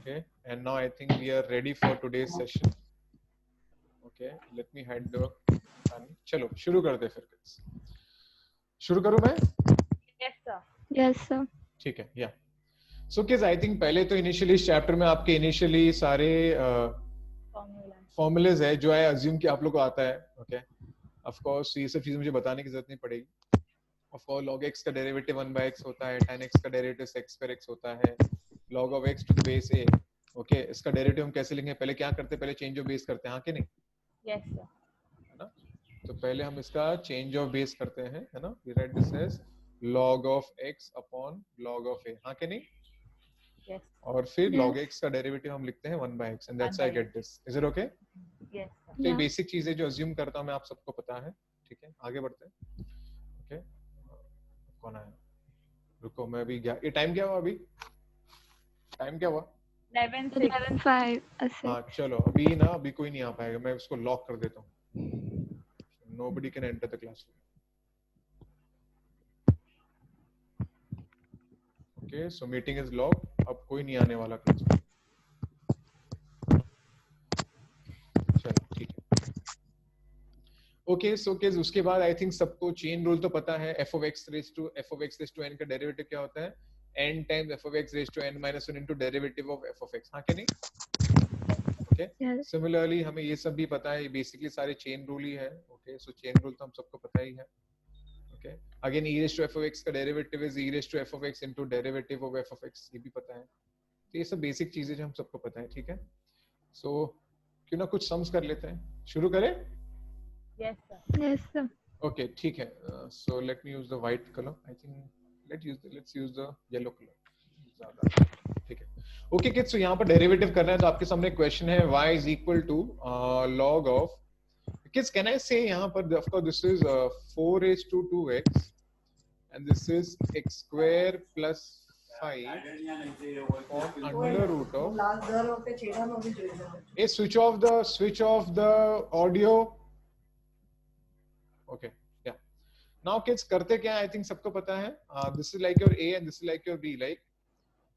Okay, and now I think we are ready for today's session. Okay, let me hide the panel. चलो शुरू करते फिर kids. शुरू करूँ मैं? Yes sir. Yes, sir. ठीक है, yeah. So kids, I think पहले तो initially इस chapter में आपके initially सारे formulas है जो है assume कि आप लोग को आता है. Okay, of course ये सब चीजें मुझे बताने की जरूरत नहीं पड़ेगी. Of course log x का derivative 1 by x होता है, tan x का derivative x per x होता है, log of x to the base a. Okay इसका डेरिवेटिव हम कैसे लेंगे? पहले क्या करते हैं? पहले चेंज ऑफ बेस करते हैं, हाँ कि नहीं? Yes sir. है ना? तो पहले हम इसका चेंज ऑफ बेस करते हैं, है ना? We write this as log of x upon log of a, हाँ कि नहीं? Yes. और फिर Yes. log x का डेरिवेटिव हम लिखते हैं 1 by x and that's how I get this. Is it okay? Yes sir. तो ये Yeah. बेसिक चीज है जो अज्यूम करता हूँ मैं, आप सबको पता है. ठीक है, आगे बढ़ते हैं. ओके, कौन आया? रुको मैं अभी ये टाइम क्या हुआ? अभी टाइम क्या हुआ? 11:06. 11:05. ऐसे. हाँ चलो, अभी ना अभी कोई नहीं आ पाएगा, मैं उसको लॉक कर देता हूँ. Nobody can enter the classroom. Okay, so meeting is locked. अब कोई नहीं आने वाला क्लास में. चलो ठीक है. Okay, so kids उसके बाद I think सबको चेन रूल तो पता है. f of x raised to n का डेरिवेटिव क्या होता है? n times f of x raised to n minus 1 into derivative of f of x. हाँ क्या नहीं? Okay. Yes. Similarly हमें ये सब भी पता है, बेसिकली सारे चेन रूल ही है. Okay, so चेन रूल तो हम सबको पता ही है. Okay. Again, e raised to f of x का derivative is e raised to f of x into derivative of f of x. ये भी पता है. तो ये सब बेसिक चीजें जो हम सबको पता है, ठीक है. So क्यों ना कुछ सम्स कर लेते हैं. शुरू करें? Yes sir. Yes, sir. Okay, ठीक है. So let me use the white color. I think let's use the yellow color. ज़्यादा ठीक है. Okay kids, so यहाँ पर डेरिवेटिव करना है तो आपके सामने क्वेश्चन है y is equal to log of. Kids, can I say यहाँ पर of course this is 4 raised to 2x and this is x square plus 5 on under root of. Hey, switch off the audio. Okay, yeah. Now kids करते क्या है? I think सबको पता है. This is like your a and this is like your b, like.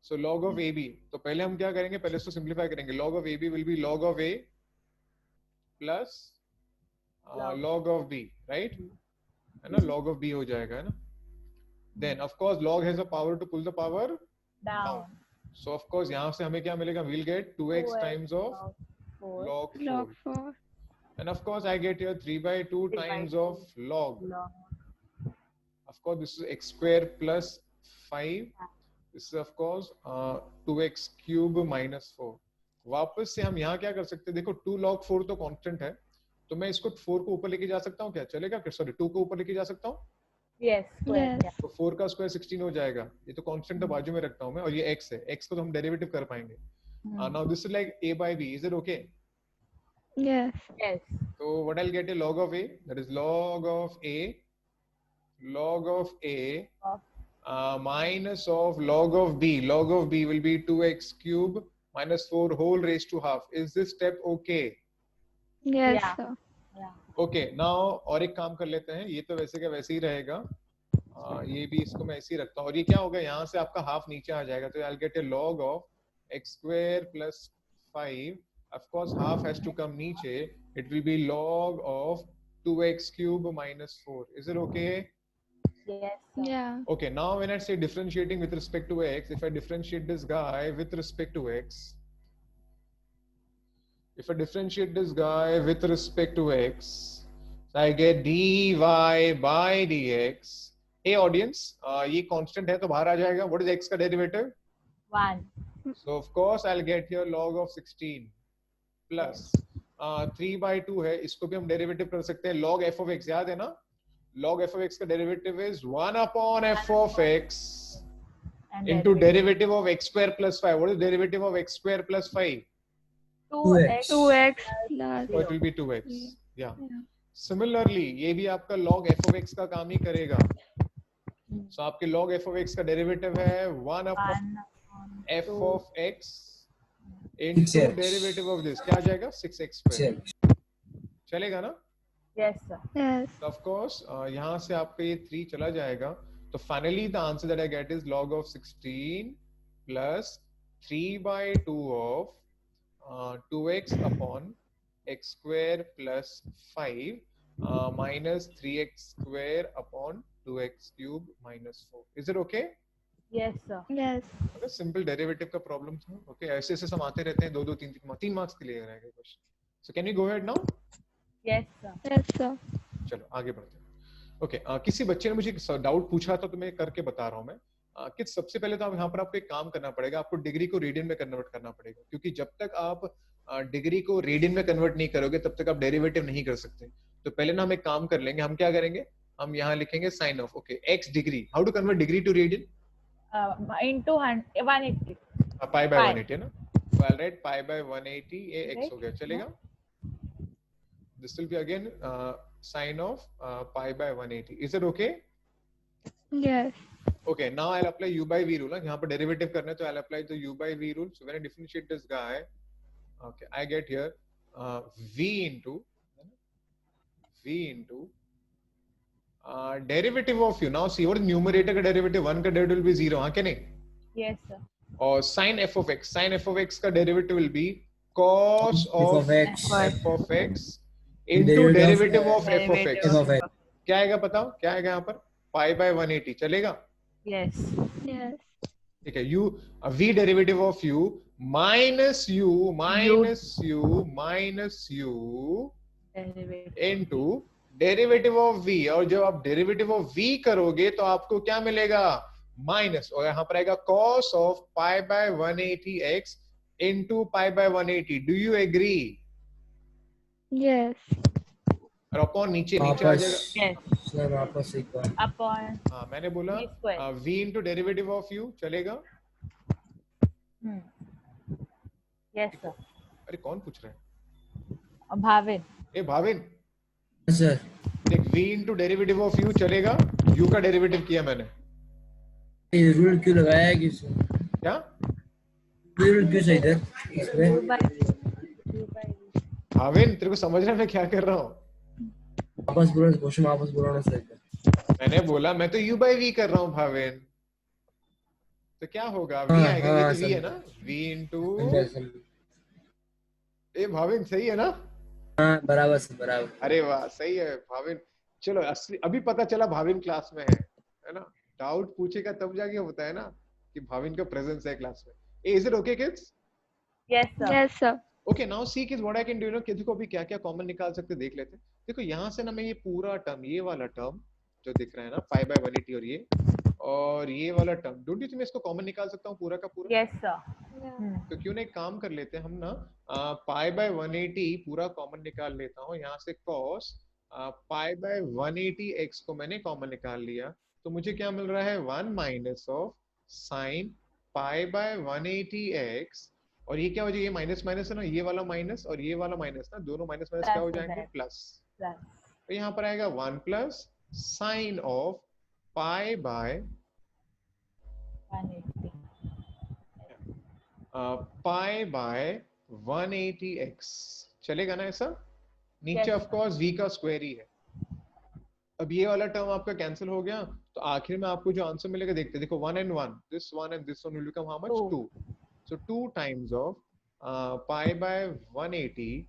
So log of ab. तो पहले हम क्या करेंगे? पहले इसको सिंप्लीफाई करेंगे. Log of ab will be log of a plus log of b, right? है ना? Log of b हो जाएगा, है ना? Then of course log has a power to pull the power Down. So of course यहाँ से हमें क्या मिलेगा? We'll get 2x 2x times of Four. log 4. Log 4. And of course I get here 3 by 2 3 by times 2. of log. Log. Of course this is x square plus 5. This is of course 2x cube minus 4. वापस से हम यहाँ क्या कर सकते हैं? देखो 2 log 4 तो कांस्टेंट है, तो मैं इसको 4 को ऊपर लेके जा सकता हूँ क्या? चलेगा? सॉरी 2 को ऊपर लेके जा सकता हूँ. Yes. Square. Yes. Yeah. तो 4 का स्क्वायर 16 हो जाएगा. ये तो कांस्टेंट तो बाजू में रखता हूँ मैं, और ये x है. x को तो हम डेरिवेटिव कर पाएंगे. Now this is like a by b. Is it okay? Yes. Yes. So what I'll get a log of a, that is log of a Of minus of log of b. Log of b will be 2x cube minus 4 whole raised to half. Is this step okay? Yes, Yeah. sir. yeah. Okay, now और एक काम कर लेते हैं. ये तो वैसे का वैसे ही रहेगा. ये भी इसको मैं ऐसे ही रखता हूँ. और ये क्या होगा? यहाँ से आपका हाफ नीचे आ जाएगा. तो I'll get a log of x square plus 5. Of course half has to come नीचे. It will be log of 2x cube minus 4. Is it okay? Yes. Sir. Yeah. Okay, now when I say differentiating with respect to x, if I differentiate this guy with respect to x, if I differentiate this guy with respect to x, so I get dy by dx. Hey audience, ये constant है तो बाहर आ जाएगा. What is x का derivative? 1. So of course I'll get here log of 16 plus 3 by 2 है, इसको भी हम derivative कर सकते हैं. Log f of x याद है ना? Log f of x का derivative is 1 upon f of x And into derivative of x square plus 5. What is derivative of x square plus 5? 2x. 2x plus. So it will be 2x. Yeah. Yeah. Similarly, ये भी आपका log f of x का काम ही करेगा. So आपके log f of x का derivative है 1 upon 1 upon f 2. of x into 6x. derivative of this. क्या आ जाएगा? 6x square. चलेगा ना? Yes sir. Yes. So of course यहाँ से आपका ये 3 चला जाएगा. तो finally the answer that I get is log of 16 plus 3/2 of 2x upon x square plus 5 minus 3x square upon 2x cube minus 4. Is it okay? Yes, sir. Yes. अगर simple derivative का problem था, okay, ऐसे ऐसे हम आते रहते हैं, 2 2 3 marks के लिए रहेगा question. So can you go ahead now? Yes, sir. Yes, sir. चलो आगे बढ़ते हैं. ओके, किसी बच्चे ने मुझे डाउट पूछा था तो मैं करके बता रहा हूँ मैं कि सबसे पहले तो आप यहाँ पर आपको एक काम करना पड़ेगा, आपको डिग्री को रेडियन में कन्वर्ट करना पड़ेगा, क्योंकि जब तक आप डिग्री को रेडियन में कन्वर्ट नहीं करोगे तब तक आप डेरिवेटिव नहीं कर सकते. तो पहले ना हम एक काम कर लेंगे, हम क्या करेंगे, हम यहाँ लिखेंगे sine of, okay, x degree. How to convert degree to radian? Into 180. Pi by Pi. 180 है ना. So I'll write pi by 180, ये x हो गया, चलेगा. This will be again sine of pi by 180. Is it okay? Yes. Okay, now I'll apply u by v rule. यहाँ पर derivative करना है तो I'll apply the u by v rule. So when I differentiate this guy, okay, I get here v into derivative of u. Now see what is numerator का derivative, 1 का derivative will be 0, हाँ क्या नहीं? Yes, sir. और sin f of x का derivative will be cos of f of x into derivative of f of x. क्या आएगा बताओ, क्या आएगा यहाँ पर? pi by 180 चलेगा? Yes. Yes. ठीक है, u v derivative of u minus u Derivative. into derivative of v. और जब आप derivative of v करोगे तो आपको क्या मिलेगा? माइनस, और यहाँ पर आएगा cos of pi by 180x into pi by 180. Do you agree? Yes. और अपॉन नीचे आ जाएगा. Yes. सर वापस एक बार. Upon हाँ मैंने बोला v square. v into derivative of u चलेगा. Yes, sir. अरे कौन पूछ रहा है? Bhavin. ए भाविन, सर देख v into derivative of u चलेगा. u का डेरिवेटिव किया मैंने. ये रूल क्यों लगाया है कि क्या? ये रूल क्यों सही इधर इसमें? U by v. भाविन तेरे को समझ रहा है मैं क्या कर रहा हूँ? वापस बोलो क्वेश्चन, वापस बोलो ना सर. मैंने बोला मैं तो u by v कर रहा हूँ भाविन. तो क्या होगा? v आएगा, ये तो v है ना. v into ए भाविन सही है ना? हाँ बराबर से बराबर. अरे वाह सही है भाविन. चलो असली अभी पता चला भाविन क्लास में है ना. डाउट पूछेगा तब जाके होता है ना कि भाविन का प्रेजेंस है क्लास में. Is it okay kids? Yes, sir. Yes, sir. Okay now see kids what I can do no. किसी को अभी क्या क्या कॉमन निकाल सकते देख लेते हैं. देखो यहाँ से ना मैं ये पूरा टर्म, ये वाला टर्म जो दिख रहा है ना pi by 180 और ये वाला टर्म, डोंट यू थिंक मैं इसको कॉमन निकाल सकता हूँ पूरा का पूरा? Yes, sir. तो क्यों ना एक काम कर लेते हैं हम ना, pi by 180 पूरा कॉमन निकाल लेता हूँ. यहाँ से cos pi by 180 x को मैंने कॉमन निकाल लिया तो मुझे क्या मिल रहा है? 1 minus of sin pi by 180 x. और ये क्या हो जाएगा? ये माइनस माइनस है ना, ये वाला माइनस और ये वाला माइनस ना, दोनों माइनस माइनस क्या हो जाएंगे? प्लस. Plus. तो यहाँ पर आएगा 1 plus sign of pi by 180. pi by 180x. चलेगा ना ऐसा? नीचे Yes. ऑफ कोर्स v का स्क्वायर ही है. अब ये वाला टर्म आपका कैंसिल हो गया तो आखिर में आपको जो आंसर मिलेगा देखते हैं. देखो 1 and 1, this one and this one will become how much? 2. So 2 times of pi by 180,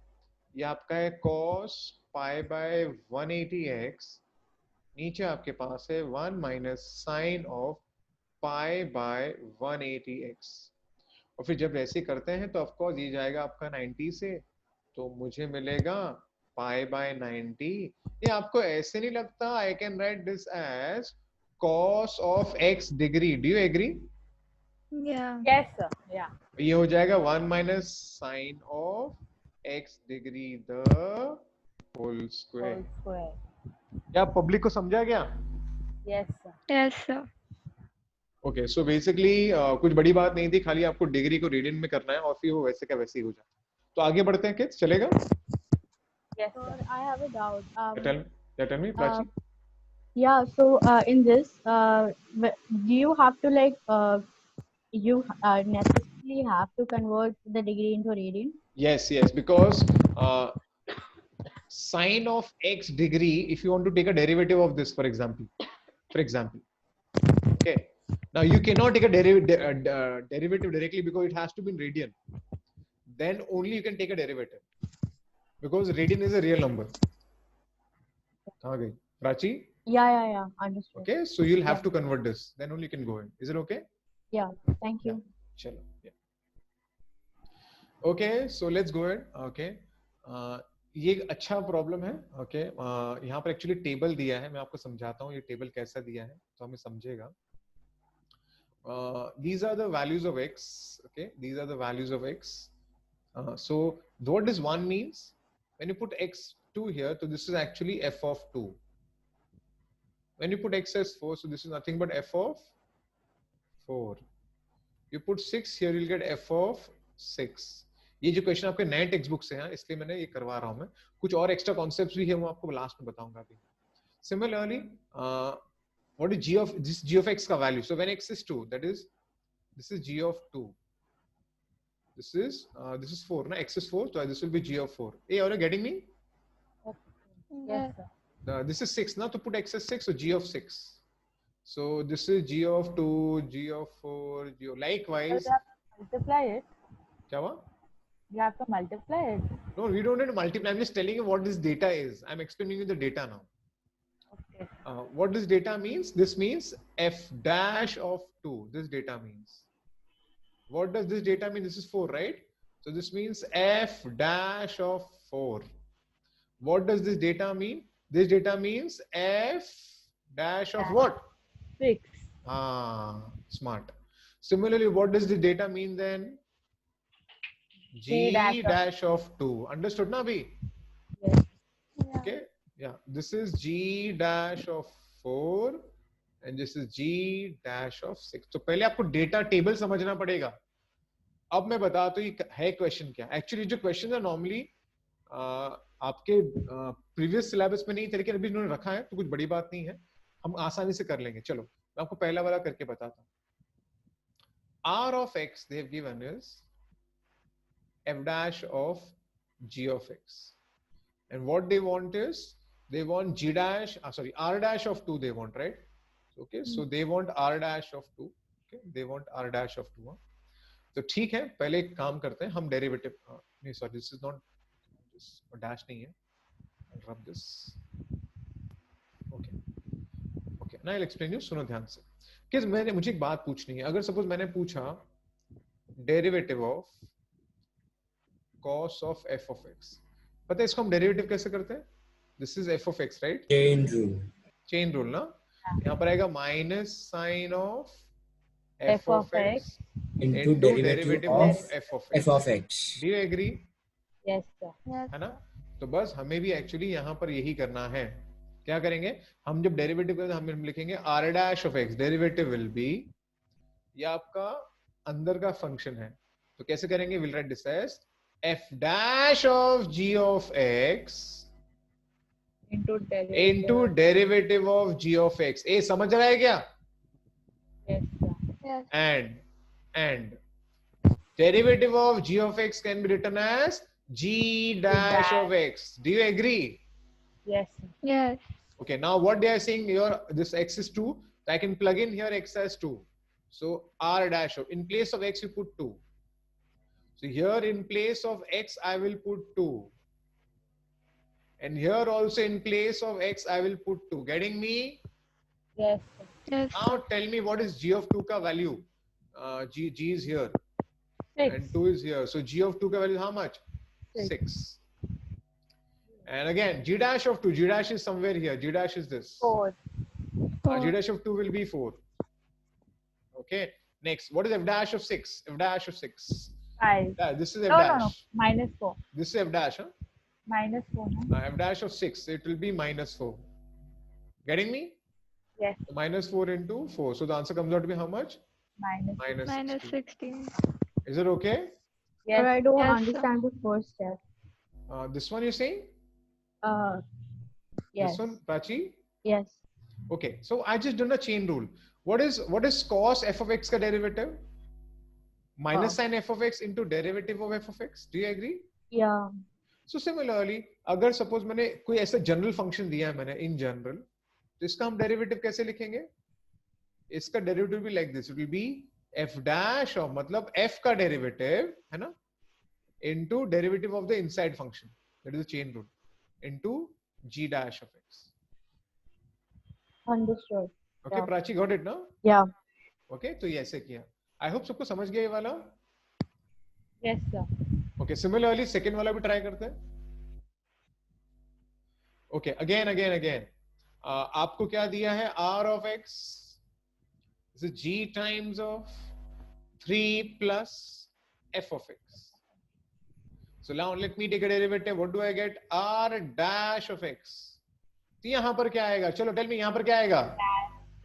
ये आपका है cos pi by 180x. नीचे आपके पास है 1 minus sin of pi by 180x. और फिर जब ऐसे करते हैं तो ऑफ कोर्स ये जाएगा आपका 90 से, तो मुझे मिलेगा pi by 90. ये आपको ऐसे नहीं लगता? I can write this as cos of x degree. Do you agree? Yeah. Yes, sir. Yeah. ये हो जाएगा 1 minus sin of x degree the whole square. Whole square. क्या पब्लिक को समझा गया? Yes, sir. Yes, sir. Okay so basically कुछ बड़ी बात नहीं थी, खाली आपको डिग्री को रेडियन में करना है और फिर वो वैसे का वैसे ही हो जाता है. तो आगे बढ़ते हैं किड्स, चलेगा? Yes, sir. Sir, I have a doubt. Tell me Prachi. Yeah, so in this, do you have to you necessarily have to convert the degree into radian? Yes, because sine of x degree, if you want to take a derivative of this, for example, okay, Now you cannot take a derivative directly because it has to be in radian. Then only you can take a derivative because radian is a real number. कहाँ गई? Prachi? Yeah. Understood. Okay, so you'll have to convert this. Then only you can go in. Is it okay? Yeah. Thank you. चलो. Yeah. Okay, so let's go ahead. Okay. ये एक अच्छा problem है. Okay. यहाँ पर actually table दिया है. मैं आपको समझाता हूँ ये टेबल कैसा दिया है तो हमें समझेगा. These are the values of x. Okay, these are the values of x. So what does 1 means? When you put x2 here, so this is actually f of 2. When you put x as 4, so this is nothing but f of 4. You put 6 here, you'll get f of 6. ये जो question आपके नए text book से हैं इसलिए मैंने ये करवा रहा हूं मैं. कुछ और एक्स्ट्रा कॉन्सेप्ट्स भी है वो आपको लास्ट में बताऊंगा अभी. Similarly, what is g of x का value? So when x is 2, that is this is g of 2. This is 4. Na? X is 4, so this will be g of 4. Hey, are you getting me? Yes, sir. This is 6. Now to put x as 6, so g of 6. So this is g of 2, g of 4, g of... Likewise. So you have to multiply it. क्या हुआ? You have to multiply it. No, we don't need to multiply. I'm just telling you what this data is. I'm explaining you the data now. Okay. What this data means? This means f dash of 2. This data means. What does this data mean? This is 4, right? So this means f dash of 4. What does this data mean? This data means f dash of what? 6. Smart. Similarly, what does the data mean then? G dash of 2. Understood na bhi? Yes. Okay. Yeah. This is G dash of 4 and this is G dash of 6. तो पहले आपको data table समझना पड़ेगा. अब मैं बताता हूँ ये है क्वेश्चन क्या. एक्चुअली जो क्वेश्चन है नॉर्मली आपके प्रीवियस सिलेबस में नहीं थे लेकिन अभी इन्होंने रखा है तो कुछ बड़ी बात नहीं है. हम आसानी से कर लेंगे. चलो मैं आपको पहला वाला करके बताता हूँ. R of x they have given is f dash of g of x, and what they want is they want g dash r dash of 2 they want, right? Okay, so they want r dash of 2. Okay, they want r dash of 2. तो ठीक है, पहले एक काम करते हैं हम derivative नहीं sorry this is not this dash नहीं है. Rub this. ओके ना आई एक्सप्लेन यू. सुनो ध्यान से कि मैंने मुझे एक बात पूछनी है. अगर सपोज मैंने पूछा derivative of cos of f of x, पता है इसको हम डेरिवेटिव कैसे करते हैं? This is f of x, right? Chain rule ना. यहाँ पर आएगा minus sine of f of x into derivative of f of x. Do you agree? Yes, sir. है ना. तो बस हमें भी एक्चुअली यहाँ पर यही करना है. क्या करेंगे हम जब डेरिवेटिव करेंगे हम लिखेंगे r dash of x. Derivative will be ये आपका अंदर का फंक्शन है तो कैसे करेंगे? Will write this as f dash of g of x into derivative of g of x. ए समझ रहा है क्या? Yes, sir. Yes. And derivative of g of x can be written as g dash of x. Do you agree? Yes, sir. Yes. Okay, now what they are saying here, this x is 2, so I can plug in here x as 2. So r dash of, in place of x you put 2. So here in place of x I will put 2. And here also in place of x I will put 2. Getting me? Yes, sir. Yes. Now tell me what is g of 2 ka value? G is here 6. and 2 is here. So g of 2 ka value is how much? 6. And again g dash of 2, g dash is somewhere here. G dash is this. 4. G dash of 2 will be 4. Okay. Next, what is f dash of 6? F dash of 6. 5. Yeah, this is f No, dash. no. Minus 4. This is f dash. Huh? Minus 4. No? F dash of 6. It will be minus 4. Getting me? Yes. So minus 4 into 4. So the answer comes out to be how much? Minus. Minus 16. 16. Is it okay? Yes. But I don't Yes, sir. understand the first step. This one you're saying? Yes. This one, Prachi? Yes. Okay. So I just done a chain rule. What is cos f of x ka derivative? Minus sin f of x into derivative of f of x. Do you agree? Yeah. So similarly, अगर suppose मैंने कोई ऐसा general function दिया है मैंने in general, तो इसका हम डेरिवेटिव कैसे लिखेंगे? इसका डेरिवेटिव भी like this, it will be f dash of, मतलब f का डेरिवेटिव है ना, into derivative of the inside function, that is the chain rule, into g dash of x. Understood. Okay Yeah. Prachi, got it ना? Yeah. Okay तो ये ऐसे किया. I hope सबको समझ गया ये वाला. Yes, sir. Okay similarly second वाला भी ट्राई करते हैं. ओके अगेन आपको क्या दिया है, r of x is g times of 3 plus f of x. So now let me take a derivative. What do I get? R dash of x. तो यहां पर क्या आएगा? चलो टेल मी, यहां पर क्या आएगा?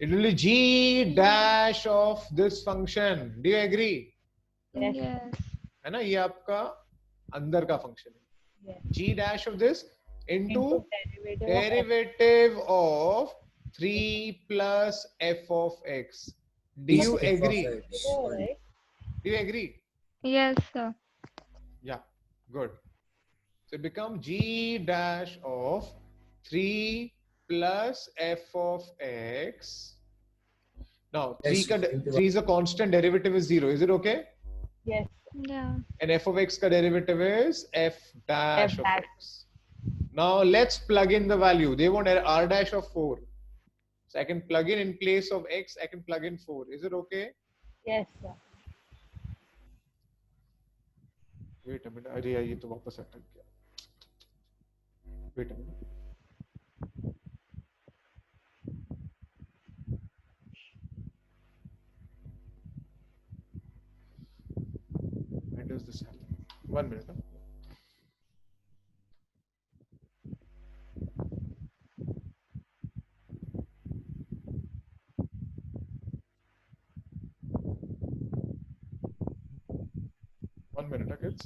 It will be g dash of this function. Do you agree? Yes. Yes. है ना, ये आपका अंदर का फंक्शन है. Yes. g dash of this into Into derivative of f. derivative of 3 plus f of x. Do you F of agree? X. So, right? Do you agree? Yes, sir. Yeah, good. So it becomes g dash of 3 plus f of x. Now, Yes, 3 is a constant, derivative is 0. Is it okay? Yes. Yeah. And f of x ka derivative is f dash F of dash. x. Now let's plug in the value. They want r dash of 4. So I can plug in place of x, I can plug in 4. Is it okay? Yes, sir. Wait a minute. अरे यार ये तो वापस अटक गया. Wait a minute. When does this happen? 1 minute. Huh? One minute, kids.